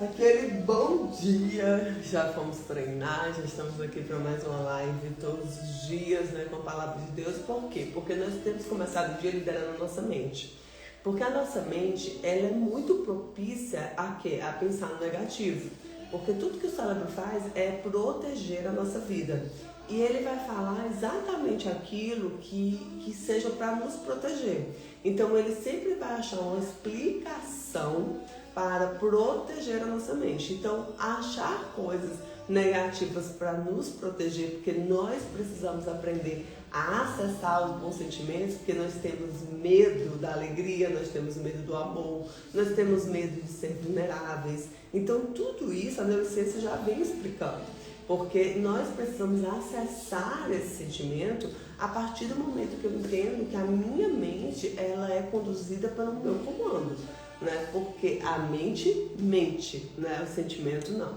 Aquele bom dia, já fomos treinar, já estamos aqui para mais uma live todos os dias, né, com a palavra de Deus. Por quê? Porque nós temos começado o dia liderando a nossa mente. Porque a nossa mente, ela é muito propícia a quê? A pensar no negativo. Porque tudo que o cérebro faz é proteger a nossa vida. E ele vai falar exatamente aquilo que seja para nos proteger. Então ele sempre vai achar uma explicação para proteger a nossa mente. Então, achar coisas negativas para nos proteger, porque nós precisamos aprender a acessar os bons sentimentos, porque nós temos medo da alegria, nós temos medo do amor, nós temos medo de ser vulneráveis. Então, tudo isso a neurociência já vem explicando, porque nós precisamos acessar esse sentimento a partir do momento que eu entendo que a minha mente ela é conduzida pelo meu comando. Né? Porque a mente mente, né? O sentimento não.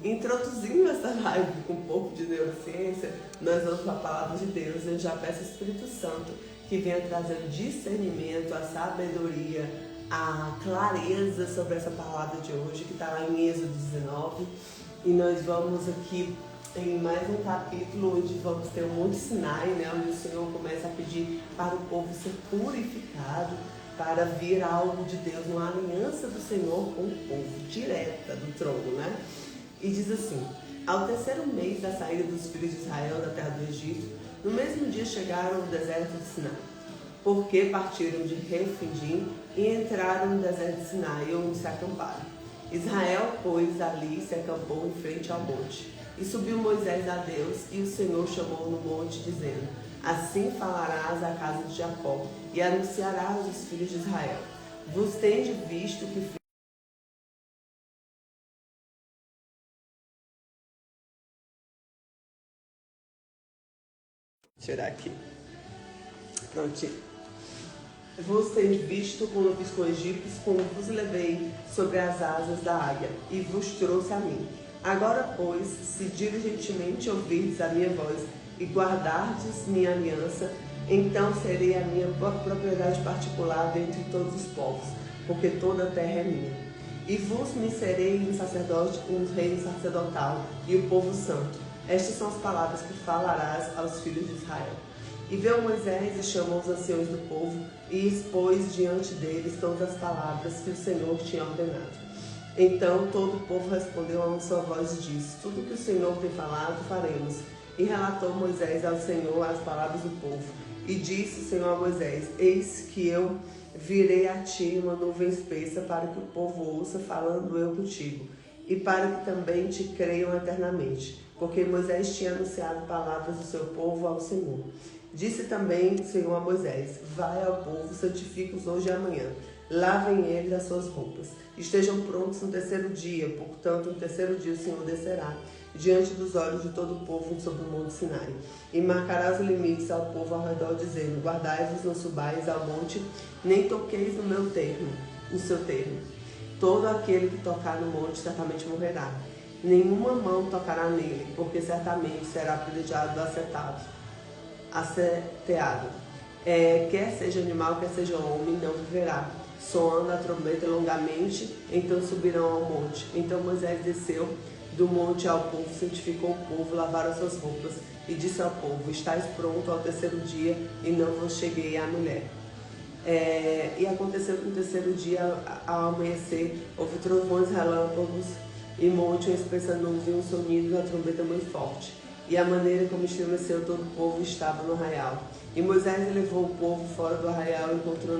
Introduzindo essa live com um pouco de neurociência, nós vamos para a palavra de Deus. Eu já peço ao Espírito Santo que venha trazer o discernimento, a sabedoria, a clareza sobre essa palavra de hoje, que está lá em Êxodo 19. E nós vamos aqui em mais um capítulo onde vamos ter um Monte Sinai, né? Onde o Senhor começa a pedir para o povo ser purificado, para vir algo de Deus, uma aliança do Senhor com o povo, direta do trono, né? E diz assim: ao terceiro mês da saída dos filhos de Israel da terra do Egito, no mesmo dia chegaram ao deserto de Sinai, porque partiram de Refidim e entraram no deserto de Sinai, onde se acamparam. Israel, pois, ali se acampou em frente ao monte. E subiu Moisés a Deus, e o Senhor chamou no monte, dizendo: assim falarás à casa de Jacó, e anunciarás aos filhos de Israel: vos tendes visto que tirar aqui. Prontinho. Vos tendes visto quando fiz com os egípcios, como vos levei sobre as asas da águia, e vos trouxe a mim. Agora, pois, se diligentemente ouvirdes a minha voz, e guardardes minha aliança, então serei a minha propriedade particular dentre todos os povos, porque toda a terra é minha. E vos me serei um sacerdote, um reino sacerdotal, e o povo santo. Estas são as palavras que falarás aos filhos de Israel. E veio Moisés e chamou os anciãos do povo, e expôs diante deles todas as palavras que o Senhor tinha ordenado. Então todo o povo respondeu a uma só voz e disse: tudo que o Senhor tem falado, faremos. E relatou Moisés ao Senhor as palavras do povo. E disse o Senhor a Moisés: eis que eu virei a ti uma nuvem espessa, para que o povo ouça, falando eu contigo, e para que também te creiam eternamente. Porque Moisés tinha anunciado palavras do seu povo ao Senhor. Disse também o Senhor a Moisés: vai ao povo, santifica-os hoje e amanhã. Lavem eles as suas roupas. Estejam prontos no terceiro dia. Portanto, no terceiro dia o Senhor descerá diante dos olhos de todo o povo sobre o monte Sinai. E marcará os limites ao povo ao redor, dizendo: guardai-vos, não subais ao monte, nem toqueis no meu termo, no seu termo. Todo aquele que tocar no monte certamente morrerá. Nenhuma mão tocará nele, porque certamente será apedrejado, acerteado. Quer seja animal, quer seja homem, não viverá. Soando a trombeta longamente, então subirão ao monte. Então Moisés desceu do monte ao povo, santificou o povo, lavaram as suas roupas, e disse ao povo: estáis pronto ao terceiro dia, e não vos cheguei à mulher. E aconteceu que no terceiro dia, ao amanhecer, houve trovões, relâmpagos, e monte, uma espessa nuvem, um sonido da trombeta muito forte. E a maneira como estremeceu todo o povo estava no arraial. E Moisés levou o povo fora do arraial, encontro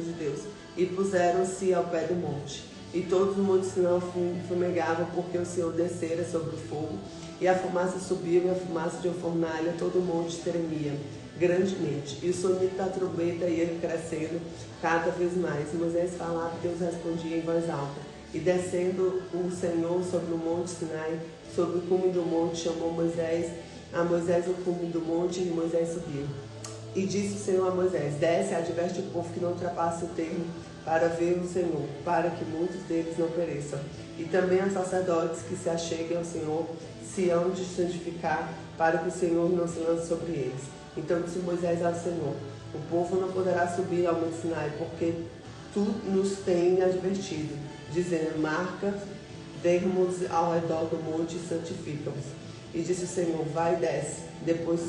de Deus, e puseram-se ao pé do monte. E todos o monte Sinai fumegavam, porque o Senhor descera sobre o fogo, e a fumaça subia, e a fumaça de uma fornalha, todo o monte tremia grandemente. E o sonido da trombeta ia crescendo cada vez mais. Moisés falava, Deus respondia em voz alta. E descendo o Senhor sobre o monte Sinai, sobre o cume do monte, chamou a Moisés o cume do monte, e Moisés subiu. E disse o Senhor a Moisés: desce, adverte o povo que não ultrapasse o termo, para ver o Senhor, para que muitos deles não pereçam. E também aos sacerdotes que se acheguem ao Senhor, se hão de santificar, para que o Senhor não se lance sobre eles. Então disse Moisés ao Senhor: o povo não poderá subir ao monte Sinai, porque tu nos tem advertido, dizendo, marca dermos ao redor do monte e santifica-os. E disse o Senhor, vai e desce, depois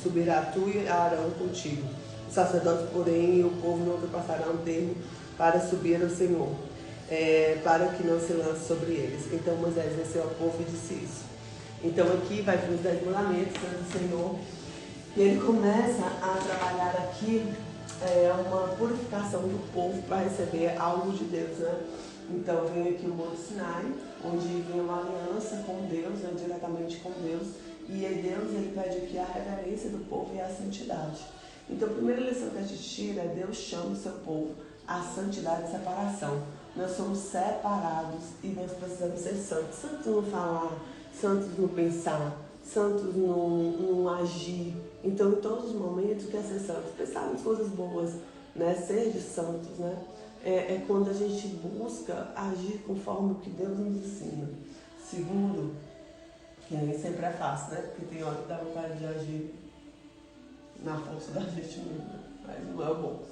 subirá tu e Arão contigo. Os sacerdotes, porém, e o povo não ultrapassarão o termo para subir ao Senhor, para que não se lance sobre eles. Então Moisés desceu ao povo e disse isso. Então aqui vai vir os 10 mandamentos do Senhor, e ele começa a trabalhar aqui uma purificação do povo para receber algo de Deus, né? Então vem aqui o Monte Sinai, onde vem uma aliança com Deus, né, diretamente com Deus, e aí Deus ele pede aqui a reverência do povo e a santidade. Então a primeira lição que a gente tira é Deus chama o seu povo à santidade e separação. Nós somos separados e nós precisamos ser santos. Santos no falar, santos no pensar, santos no agir. Então, em todos os momentos, quer ser santo. Pensar nas coisas boas, né? Ser de santos, né? É quando a gente busca agir conforme o que Deus nos ensina. Segundo, que nem sempre é fácil, né? Porque tem hora que dá vontade de agir na força da gente mesmo, mas não é bom.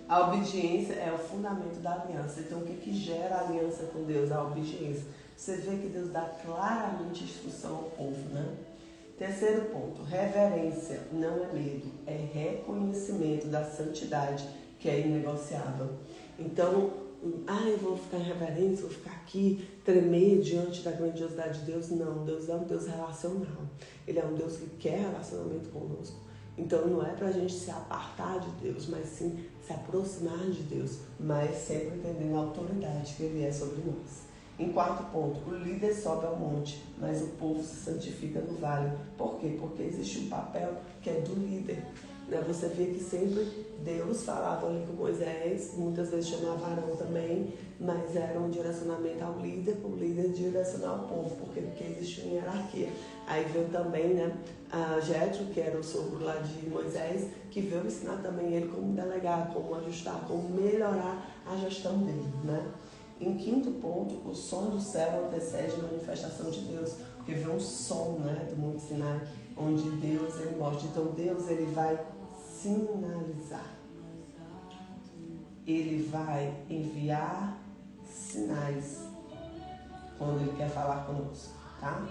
A obediência é o fundamento da aliança. Então, o que gera a aliança com Deus? A obediência. Você vê que Deus dá claramente instrução ao povo, né? Terceiro ponto, reverência não é medo, é reconhecimento da santidade, que é inegociável. Então, eu vou ficar em reverência, vou ficar aqui, tremer diante da grandiosidade de Deus. Não, Deus é um Deus relacional. Ele é um Deus que quer relacionamento conosco. Então, não é pra gente se apartar de Deus, mas sim se aproximar de Deus, mas sempre entendendo a autoridade que Ele é sobre nós. Em quarto ponto, o líder sobe ao monte, mas o povo se santifica no vale. Por quê? Porque existe um papel que é do líder. Você vê que sempre Deus falava ali com Moisés, muitas vezes chamava Arão também, mas era um direcionamento ao líder, para o líder direcionar o povo, porque existe uma hierarquia. Aí veio também a Jetro, que era o sogro lá de Moisés, que veio ensinar também ele como delegar, como ajustar, como melhorar a gestão dele, né? Em quinto ponto, o som do céu antecede a manifestação de Deus, porque vem um som, né, do Monte Sinai, onde Deus ele mostra. Então Deus ele vai sinalizar, ele vai enviar sinais quando ele quer falar conosco, tá?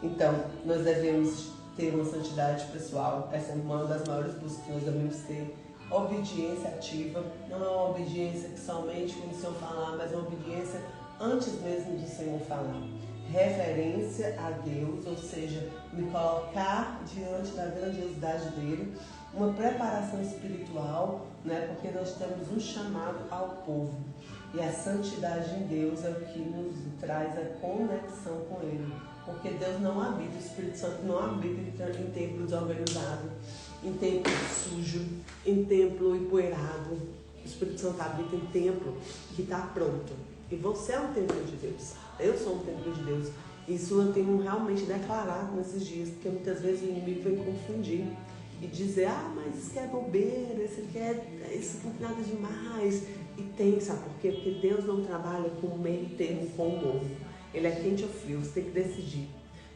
Então nós devemos ter uma santidade pessoal. Essa é uma das maiores buscas que nós devemos ter. Obediência ativa, não é uma obediência que somente quando o Senhor falar, mas uma obediência antes mesmo do Senhor falar. Reverência a Deus, ou seja, me colocar diante da grandiosidade dele. Uma preparação espiritual, né? Porque nós temos um chamado ao povo. E a santidade em Deus é o que nos traz a conexão com Ele. Porque Deus não habita, o Espírito Santo não habita em templo desorganizado, em templo sujo, em templo empoeirado. O Espírito Santo habita em templo que está pronto. E você é um templo de Deus. Eu sou um templo de Deus. Isso eu tenho realmente declarado nesses dias, porque muitas vezes o inimigo vem confundir e dizer, mas isso aqui é bobeira, isso não tem nada demais. E tem, sabe por quê? Porque Deus não trabalha com meio termo, com humor. Ele é quente ou frio, você tem que decidir.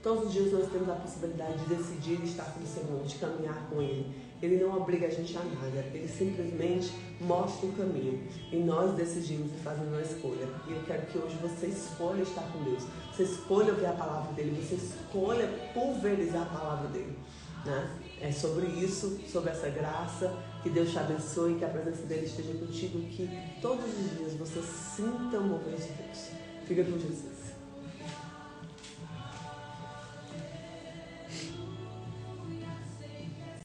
Todos os dias nós temos a possibilidade de decidir estar com o Senhor, de caminhar com Ele. Ele não obriga a gente a nada, Ele simplesmente mostra o caminho. E nós decidimos e fazemos uma escolha. E eu quero que hoje você escolha estar com Deus. Você escolha ouvir a palavra dEle, você escolha pulverizar a palavra dEle, né? É sobre isso, sobre essa graça, que Deus te abençoe, que a presença dEle esteja contigo, que todos os dias você sinta o mover de Deus. Fica com Jesus.